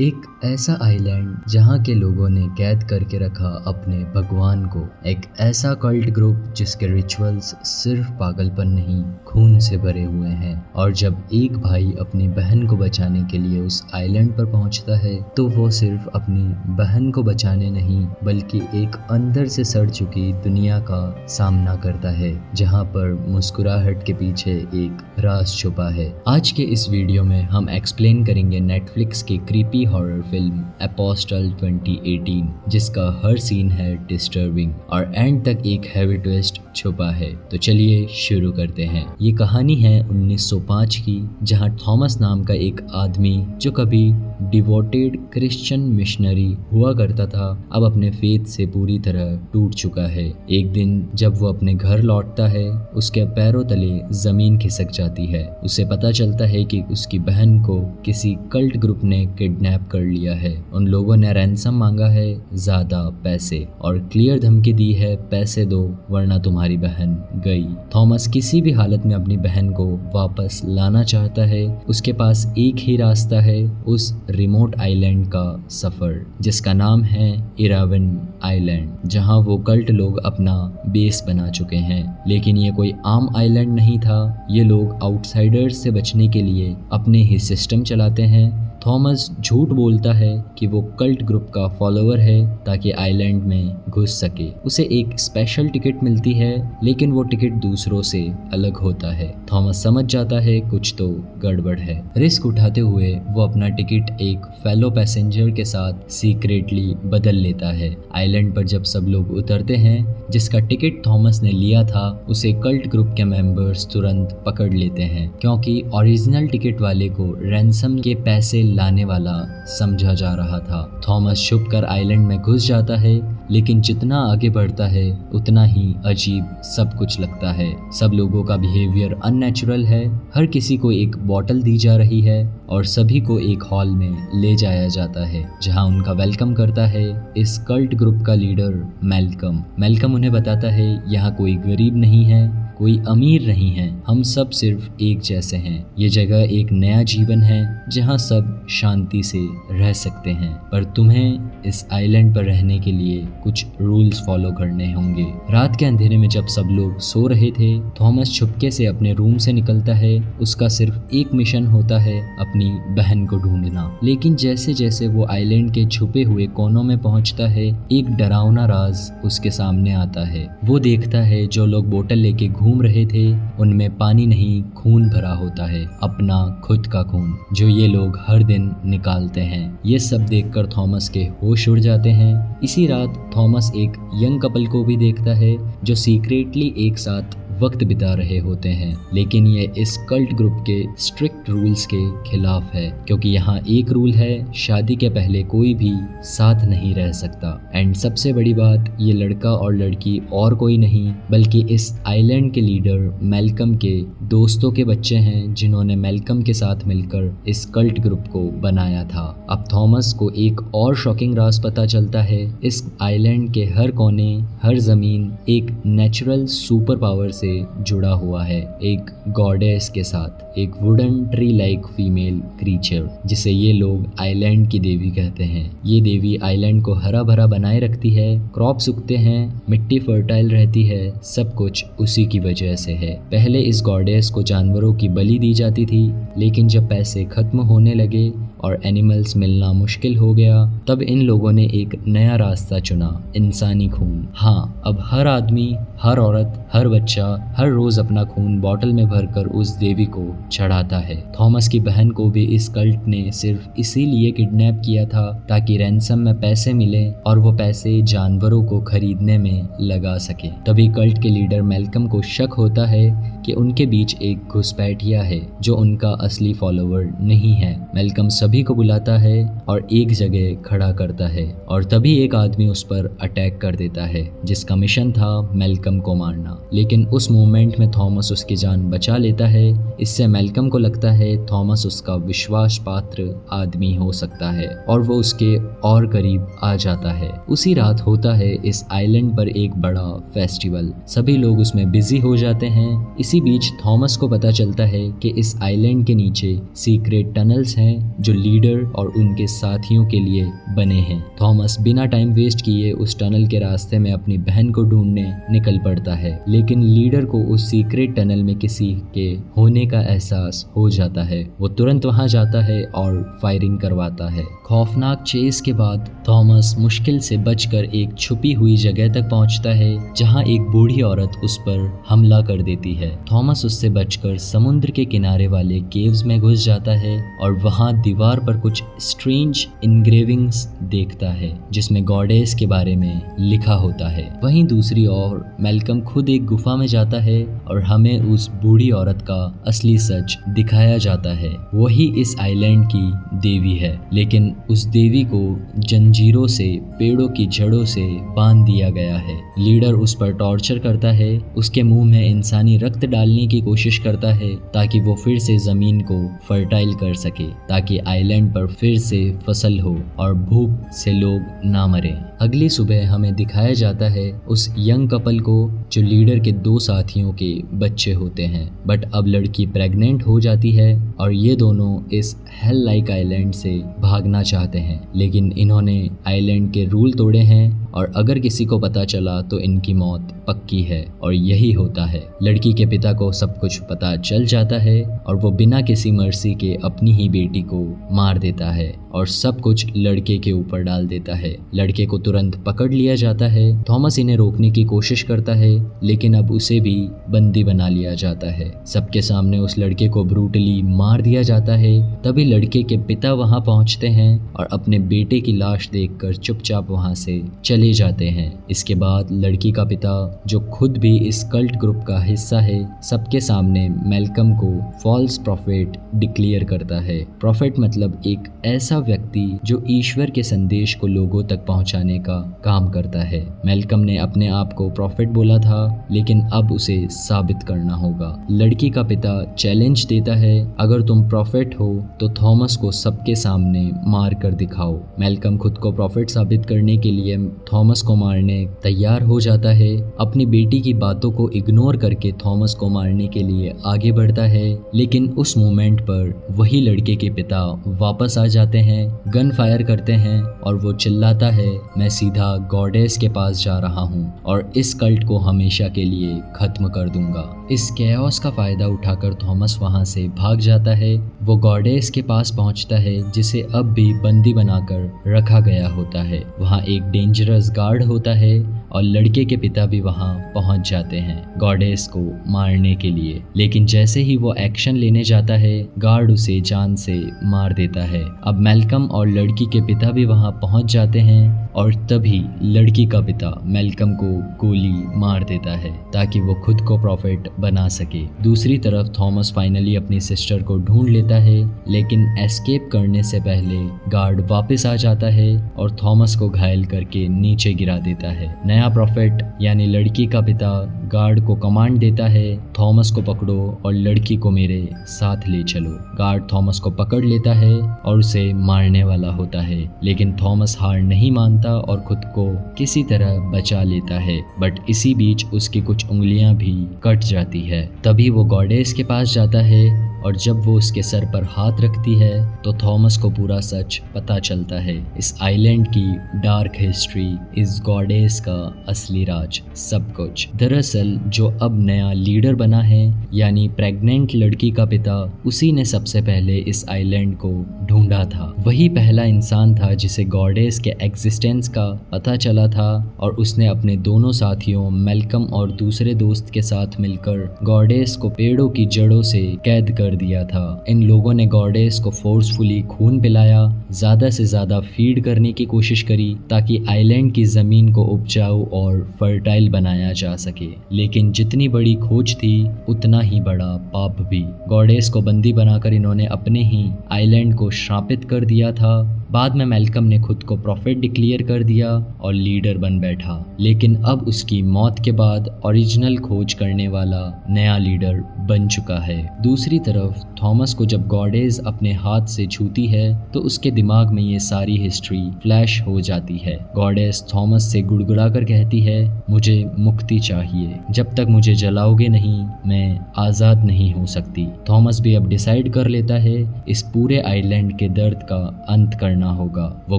एक ऐसा आइलैंड जहाँ के लोगों ने कैद करके रखा अपने भगवान को। एक ऐसा कल्ट ग्रुप जिसके रिचुअल्स सिर्फ पागलपन नहीं खून से भरे हुए हैं। और जब एक भाई अपनी बहन को बचाने के लिए उस आइलैंड पर पहुंचता है तो वो सिर्फ अपनी बहन को बचाने नहीं बल्कि एक अंदर से सड़ चुकी दुनिया का सामना करता है जहाँ पर मुस्कुराहट के पीछे एक राज छुपा है। आज के इस वीडियो में हम एक्सप्लेन करेंगे नेटफ्लिक्स की क्रीपी हॉरर फिल्म एपोस्टल 2018 जिसका हर सीन है डिस्टर्बिंग और एंड तक एक हैवी ट्विस्ट छुपा है। तो चलिए शुरू करते हैं। ये कहानी है 1905 की, जहां थॉमस नाम का एक आदमी जो कभी डिवोटेड क्रिश्चियन मिशनरी हुआ करता था अब अपने फेथ से पूरी तरह टूट चुका है। एक दिन जब वो अपने घर लौटता है उसके पैरों तले जमीन खिसक जाती है। उसे पता चलता है कि उसकी बहन को किसी कल्ट ग्रुप ने किडनैप कर लिया है। उन लोगों ने रैंसम मांगा है, ज्यादा पैसे, और क्लियर धमकी दी है पैसे दो वरना तुम्हारी बहन गई। थॉमस किसी भी हालत में अपनी बहन को वापस लाना चाहता है। उसके पास एक ही रास्ता है, उस रिमोट आइलैंड का सफर जिसका नाम है इरावन आइलैंड, जहां वो कल्ट लोग अपना बेस बना चुके हैं। लेकिन ये कोई आम आइलैंड नहीं था, ये लोग आउटसाइडर्स से बचने के लिए अपने ही सिस्टम चलाते हैं। थॉमस झूठ बोलता है कि वो कल्ट ग्रुप का फॉलोअर है ताकि आइलैंड में घुस सके। उसे एक स्पेशल टिकट मिलती है लेकिन वो टिकट दूसरों से अलग होता है। थॉमस समझ जाता है कुछ तो गड़बड़ है। रिस्क उठाते हुए वो अपना टिकट एक फेलो पैसेंजर के साथ सीक्रेटली बदल लेता है। आइलैंड पर जब सब लोग उतरते हैं जिसका टिकट थॉमस ने लिया था उसे कल्ट ग्रुप के मेंबर्स तुरंत पकड़ लेते हैं क्योंकि ओरिजिनल टिकट वाले को रैंसम के पैसे लाने वाला समझा जा रहा था। थॉमस छुप कर आइलैंड में घुस जाता है लेकिन जितना आगे बढ़ता है उतना ही अजीब सब कुछ लगता है। सब लोगों का बिहेवियर अननेचुरल है। हर किसी को एक बॉटल दी जा रही है और सभी को एक हॉल में ले जाया जाता है जहां उनका वेलकम करता है इस कल्ट ग्रुप का लीडर मेलकम उन्हें बताता है यहाँ कोई गरीब नहीं है, कोई अमीर नहीं है, हम सब सिर्फ एक जैसे हैं। ये जगह एक नया जीवन है जहां सब शांति से रह सकते हैं, पर तुम्हें इस आइलैंड पर रहने के लिए कुछ रूल्स फॉलो करने होंगे। रात के अंधेरे में जब सब लोग सो रहे थे थॉमस छुपके से अपने रूम से निकलता है। उसका सिर्फ एक मिशन होता है, अपनी बहन को ढूंढना। लेकिन जैसे जैसे वो आइलैंड के छुपे हुए कोनों में पहुंचता है एक डरावना राज उसके सामने आता है। वो देखता है जो लोग बोतल लेके घूम रहे थे उनमें पानी नहीं खून भरा होता है, अपना खुद का खून जो ये लोग हर दिन निकालते हैं। ये सब देखकर थॉमस के होश उड़ जाते हैं। इसी रात थॉमस एक यंग कपल को भी देखता है जो सीक्रेटली एक साथ वक्त बिता रहे होते हैं। लेकिन ये इस कल्ट ग्रुप के स्ट्रिक्ट रूल्स के खिलाफ है क्योंकि यहाँ एक रूल है, शादी के पहले कोई भी साथ नहीं रह सकता। एंड सबसे बड़ी बात, ये लड़का और लड़की और कोई नहीं बल्कि इस आइलैंड के लीडर मेलकम के दोस्तों के बच्चे हैं जिन्होंने मेलकम के साथ मिलकर इस कल्ट ग्रुप को बनाया था। अब थॉमस को एक और शॉकिंग राज पता चलता है। इस आइलैंड के हर कोने, हर जमीन एक नेचुरल सुपर पावर से जुड़ा हुआ है, एक गॉडेस के साथ, एक wooden tree like female creature जिसे ये लोग आइलैंड की देवी कहते हैं। ये देवी आइलैंड को हरा भरा बनाए रखती है, क्रॉप्स उगते हैं, मिट्टी फर्टाइल रहती है, सब कुछ उसी की वजह से है। पहले इस गॉडेस को जानवरों की बलि दी जाती थी लेकिन जब पैसे खत्म होने लगे और एनिमल्स मिलना मुश्किल हो गया तब इन लोगों ने एक नया रास्ता चुना, इंसानी खून। हाँ, अब हर आदमी, हर औरत, हर बच्चा हर रोज अपना खून बॉटल में भरकर उस देवी को चढ़ाता है। थॉमस की बहन को भी इस कल्ट ने सिर्फ इसीलिए किडनैप किया था ताकि रैंसम में पैसे मिले और वो पैसे जानवरों को खरीदने में लगा सके। तभी कल्ट के लीडर मेलकम को शक होता है कि उनके बीच एक घुसपैठिया है जो उनका असली फॉलोअर नहीं है। मेलकम सभी को बुलाता है और एक जगह खड़ा करता है और तभी एक आदमी उस पर अटैक कर देता है जिसका मिशन था मेलकम को मारना। लेकिन उस मोमेंट में थॉमस उसकी जान बचा लेता है। इससे मेलकम को लगता है थॉमस उसका विश्वास पात्र आदमी हो सकता है और वो उसके और करीब आ जाता है। उसी रात होता है इस आइलैंड पर एक बड़ा फेस्टिवल, सभी लोग उसमें बिजी हो जाते हैं। इसी बीच थॉमस को पता चलता है कि इस आइलैंड के नीचे सीक्रेट टनल्स हैं जो लीडर और उनके साथियों के लिए बने हैं। थॉमस बिना टाइम वेस्ट किए उस टनल के रास्ते में अपनी बहन को ढूंढने निकल पड़ता है, लेकिन लीडर को उस सीक्रेट टनल में किसी के होने का एहसास हो जाता है। वो तुरंत वहां जाता है और फायरिंग करवाता है। खौफनाक चेस के बाद थॉमस मुश्किल से बचकर एक छुपी हुई जगह तक पहुंचता है जहां एक बूढ़ी औरत उस पर हमला कर देती है। थॉमस उससे बचकर समुद्र के किनारे वाले केव्स में घुस जाता है और वहां दीवार पर कुछ स्ट्रेंज इनग्रेविंग्स देखता है जिसमें गॉडेस के बारे में लिखा होता है। वहीं दूसरी ओर मैल्कम खुद एक गुफा में जाता है और हमें उस बूढ़ी औरत का असली सच दिखाया जाता है। वही इस आइलैंड की देवी है, लेकिन उस देवी को जंजीरों से पेड़ों की जड़ों से बांध दिया गया है। लीडर उस पर टॉर्चर करता है, उसके मुंह में इंसानी रक्त डालने की कोशिश करता है ताकि वो फिर से जमीन को फर्टाइल कर सके, ताकि आइलैंड पर फिर से फसल हो और भूख से लोग ना मरे। अगली सुबह हमें दिखाया जाता है उस यंग कपल को जो लीडर के 2 साथियों के बच्चे होते हैं, बट अब लड़की प्रेग्नेंट हो जाती है और ये दोनों इस हेल लाइक आइलैंड से भागना चाहते हैं, लेकिन इन्होंने आइलैंड के रूल तोड़े हैं और अगर किसी को पता चला तो इनकी मौत पक्की है। और यही होता है। लड़की के पिता को सब कुछ पता चल जाता है और वो बिना किसी मर्जी के अपनी ही बेटी को मार देता है और सब कुछ लड़के के ऊपर डाल देता है। लड़के को तुरंत पकड़ लिया जाता है। थॉमस इन्हें रोकने की कोशिश करता है, लेकिन अब उसे भी बंदी बना लिया जाता है। सबके सामने उस लड़के को ब्रूटली मार दिया जाता है। तभी लड़के के पिता वहां पहुंचते हैं और अपने बेटे की लाश देखकर चुपचाप वहां से चले जाते हैं। इसके बाद लड़की का पिता, जो खुद भी इस कल्ट ग्रुप का हिस्सा है, सबके सामने मैल्कम को फॉल्स प्रॉफिट डिक्लेयर करता है। प्रॉफिट मतलब एक ऐसा व्यक्ति जो ईश्वर के संदेश को लोगों तक पहुंचाने का काम करता है। मैल्कम ने अपने आप को प्रॉफिट बोला था, लेकिन अब उसे साबित करना होगा। लड़की का पिता चैलेंज देता है, अगर तुम प्रॉफिट हो तो थॉमस को सबके सामने मार कर दिखाओ। मैल्कम खुद को प्रॉफिट साबित करने के लिए थॉमस को मारने तैयार हो जाता है। अपनी बेटी की बातों को इग्नोर करके थॉमस को मारने के लिए आगे बढ़ता है, लेकिन उस मोमेंट पर वही लड़के के पिता वापस आ जाते हैं, गन फायर करते हैं और वो चिल्लाता है, मैं सीधा गॉडेस के पास जा रहा हूँ और इस कल्ट को हमेशा के लिए खत्म कर दूंगा। इस कैओस का फायदा उठाकर थॉमस वहां से भाग जाता है। वो गॉडेस के पास पहुंचता है, जिसे अब भी बंदी बनाकर रखा गया होता है। वहां एक डेंजरस गार्ड होता है और लड़के के पिता भी वहां पहुंच जाते हैं गॉडेस को मारने के लिए, लेकिन जैसे ही वो एक्शन लेने जाता है, गार्ड उसे जान से मार देता है। अब मैल्कम और लड़की के पिता भी वहां पहुंच जाते हैं और तभी लड़की का पिता मैल्कम को गोली मार देता है ताकि वो खुद को प्रॉफिट बना सके। दूसरी तरफ थॉमस फाइनली अपनी सिस्टर को ढूंढ लेता है, लेकिन एस्केप करने से पहले गार्ड वापस आ जाता है और थॉमस को घायल करके नीचे गिरा देता है। नया प्रॉफिट यानी लड़की का पिता गार्ड को कमांड देता है, थॉमस को पकड़ो और लड़की को मेरे साथ ले चलो। गार्ड थॉमस को पकड़ लेता है और उसे मारने वाला होता है, लेकिन थॉमस हार नहीं मानता और खुद को किसी तरह बचा लेता है, बट इसी बीच उसकी कुछ उंगलियां भी कट जाती है। तभी वो गॉडेस के पास जाता है और जब वो उसके सर पर हाथ रखती है तो थॉमस को पूरा सच पता चलता है। इस आइलैंड की डार्क हिस्ट्री, इस गॉडेस का असली राज, सब कुछ। दरअसल जो अब नया लीडर बना है यानी प्रेग्नेंट लड़की का पिता, उसी ने सबसे पहले इस आइलैंड को ढूंढा था। वही पहला इंसान था जिसे गॉडेस के एग्जिस्टेंस का पता चला था और उसने अपने दोनों साथियों मैल्कम और दूसरे दोस्त के साथ मिलकर गॉडेस को पेड़ों की जड़ों से कैद कर दिया था। इन लोगों ने गॉडेस को फोर्सफुली खून पिलाया, ज्यादा से ज्यादा फीड करने की कोशिश करी ताकि आइलैंड की जमीन को उपजाऊ और फर्टाइल बनाया जा सके। लेकिन जितनी बड़ी खोज थी उतना ही बड़ा पाप भी। गॉडेस को बंदी बनाकर इन्होंने अपने ही आइलैंड को श्रापित कर दिया था बाद में मैल्कम ने खुद को प्रॉफिट डिक्लेयर कर दिया और लीडर बन बैठा, लेकिन अब उसकी मौत के बाद ओरिजिनल खोज करने वाला नया लीडर बन चुका है। दूसरी तरफ थॉमस को जब गॉडेस अपने हाथ से छूती है तो उसके दिमाग में ये सारी हिस्ट्री फ्लैश हो जाती है। गॉडेस थॉमस से गुड़गुड़ा कर कहती है, मुझे मुक्ति चाहिए, जब तक मुझे जलाओगे नहीं मैं आज़ाद नहीं हो सकती। थॉमस भी अब डिसाइड कर लेता है इस पूरे आइलैंड के दर्द का अंत करना होगा। वो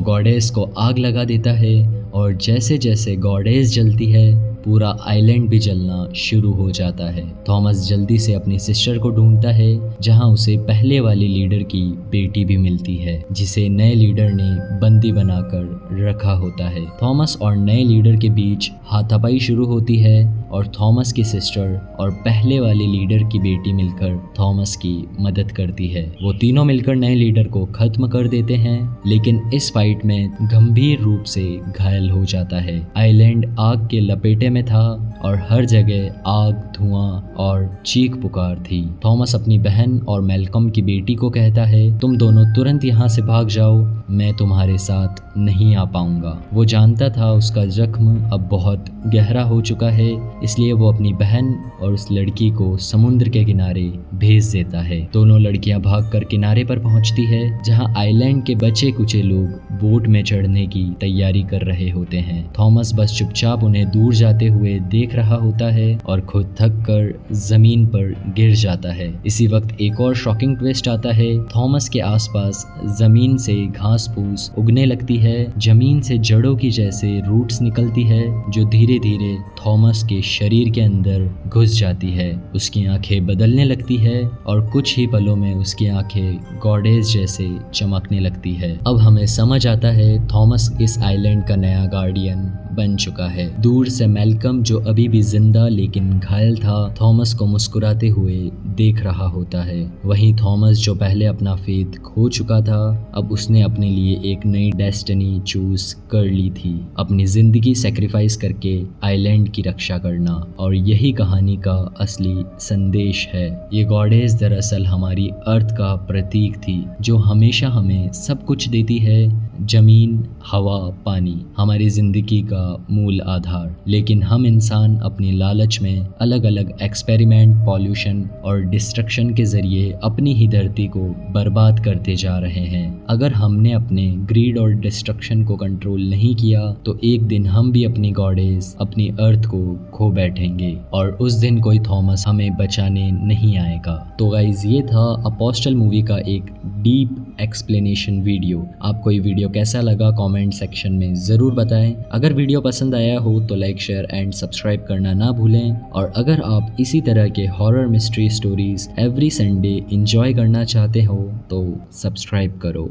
गॉडेस को आग लगा देता है और जैसे जैसे गॉडेस जलती है पूरा आइलैंड भी जलना शुरू हो जाता है। थॉमस जल्दी से अपनी सिस्टर को ढूंढता है, जहां उसे पहले वाले लीडर की बेटी भी मिलती है, जिसे नए लीडर ने बंदी बनाकर रखा होता है। थॉमस और नए लीडर के बीच हाथापाई शुरू होती है और थॉमस की सिस्टर और पहले वाले लीडर की बेटी मिलकर थॉमस की मदद करती है। वो तीनों मिलकर नए लीडर को खत्म कर देते हैं, लेकिन इस फाइट में गंभीर रूप से घायल हो जाता है। आइलैंड आग के लपेटे में था और हर जगह आग, धुआं और चीख पुकार थी। थॉमस अपनी बहन और मैल्कम की बेटी को कहता है, तुम दोनों तुरंत यहाँ से भाग जाओ, मैं तुम्हारे साथ नहीं आ पाऊंगा। वो जानता था उसका जख्म अब बहुत गहरा हो चुका है, इसलिए वो अपनी बहन और उस लड़की को समुद्र के किनारे भेज देता है। दोनों लड़कियां भागकर किनारे पर पहुंचती है, जहां आइलैंड के बचे कुचे लोग बोट में चढ़ने की तैयारी कर रहे होते हैं। थॉमस बस चुपचाप उन्हें दूर जाते हुए देख रहा होता है और खुद थक कर जमीन पर गिर जाता है। इसी वक्त एक और शॉकिंग ट्विस्ट आता है। थॉमस के आसपास जमीन से घास फूस उगने लगती है, जमीन से जड़ों की जैसे रूट्स निकलती है, जो धीरे धीरे थॉमस के शरीर के अंदर घुस जाती है। उसकी आंखें बदलने लगती है और कुछ ही पलों में उसकी आंखें गॉडेस जैसे चमकने लगती है। अब हमें समझ आता है थॉमस इस आइलैंड का नया गार्डियन बन चुका है। दूर से मैल्कम, जो अभी भी जिंदा लेकिन घायल था, थॉमस को मुस्कुराते हुए देख रहा होता है। वहीं थॉमस, जो पहले अपना फेथ खो चुका था, अब उसने अपने लिए एक नई डेस्टिनी चूज कर ली थी, अपनी जिंदगी सेक्रीफाइस करके आइलैंड की रक्षा करना। और यही कहानी का असली संदेश है। ये गॉडेस दरअसल हमारी अर्थ का प्रतीक थी, जो हमेशा हमें सब कुछ देती है, जमीन, हवा, पानी, हमारी जिंदगी का मूल आधार। लेकिन हम इंसान अपनी लालच में अलग अलग एक्सपेरिमेंट, पॉल्यूशन और डिस्ट्रक्शन के जरिए अपनी ही धरती को बर्बाद करते जा रहे हैं। अगर हमने अपने ग्रीड और डिस्ट्रक्शन को कंट्रोल नहीं किया तो एक दिन हम भी अपनी गॉडेस, अपनी अर्थ को खो बैठेंगे और उस दिन कोई थॉमस हमें बचाने नहीं आएगा। तो गाइज, ये था अपोस्टल मूवी का एक डीप एक्सप्लेनेशन वीडियो। आपको ये वीडियो कैसा लगा कमेंट सेक्शन में ज़रूर बताएं। अगर वीडियो पसंद आया हो तो लाइक, शेयर एंड सब्सक्राइब करना ना भूलें। और अगर आप इसी तरह के horror mystery stories every Sunday enjoy करना चाहते हो तो सब्सक्राइब करो।